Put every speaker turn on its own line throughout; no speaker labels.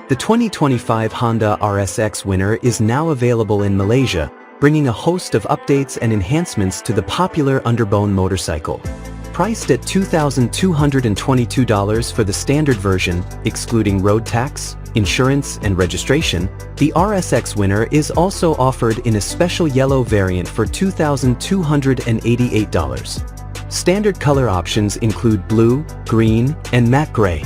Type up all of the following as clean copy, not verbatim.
The 2025 Honda RSX winner is now available in Malaysia, bringing a host of updates and enhancements to the popular Underbone motorcycle. Priced at $2,222 for the standard version, excluding road tax, insurance, and registration, the RSX winner is also offered in a special yellow variant for $2,288. Standard color options include blue, green, and matte gray.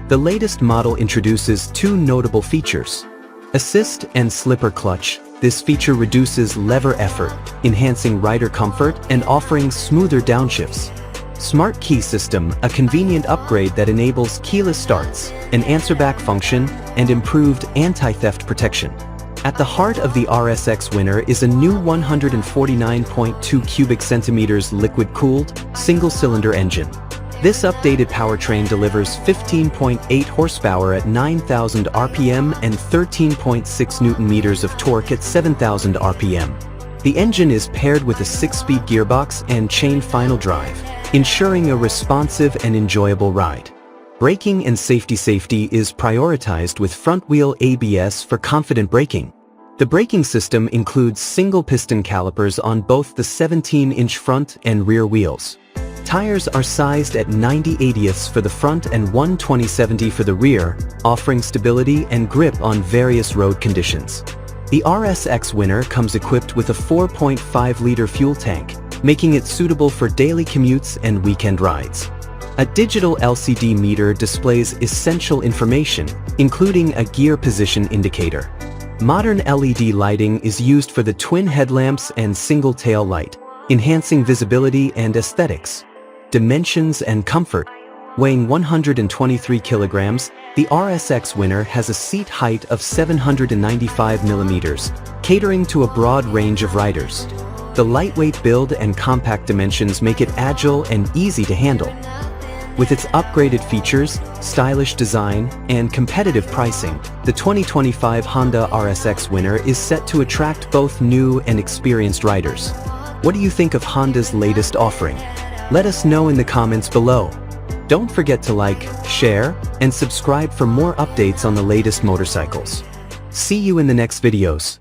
The latest model introduces two notable features: assist and slipper clutch. This feature reduces lever effort, enhancing rider comfort and offering smoother downshifts. Smart key system, a convenient upgrade that enables keyless starts, an answer-back function, and improved anti-theft protection. At the heart of the RSX winner is a new 149.2 cubic centimeters liquid-cooled, single-cylinder engine. This updated powertrain delivers 15.8 horsepower at 9,000 RPM and 13.6 Newton-meters of torque at 7,000 RPM. The engine is paired with a 6-speed gearbox and chain final drive, ensuring a responsive and enjoyable ride. Braking and safety is prioritized with front-wheel ABS for confident braking. The braking system includes single-piston calipers on both the 17-inch front and rear wheels. Tires are sized at 90/80ths for the front and 120/70 for the rear, offering stability and grip on various road conditions. The RSX winner comes equipped with a 4.5-liter fuel tank, making it suitable for daily commutes and weekend rides. A digital LCD meter displays essential information, including a gear position indicator. Modern LED lighting is used for the twin headlamps and single tail light, enhancing visibility and aesthetics. Dimensions and comfort. Weighing 123 kilograms, the RSX winner has a seat height of 795 millimeters, catering to a broad range of riders. The lightweight build and compact dimensions make it agile and easy to handle. With its upgraded features, stylish design, and competitive pricing, the 2025 Honda RSX winner is set to attract both new and experienced riders. What do you think of Honda's latest offering? Let us know in the comments below. Don't forget to like, share, and subscribe for more updates on the latest motorcycles. See you in the next videos.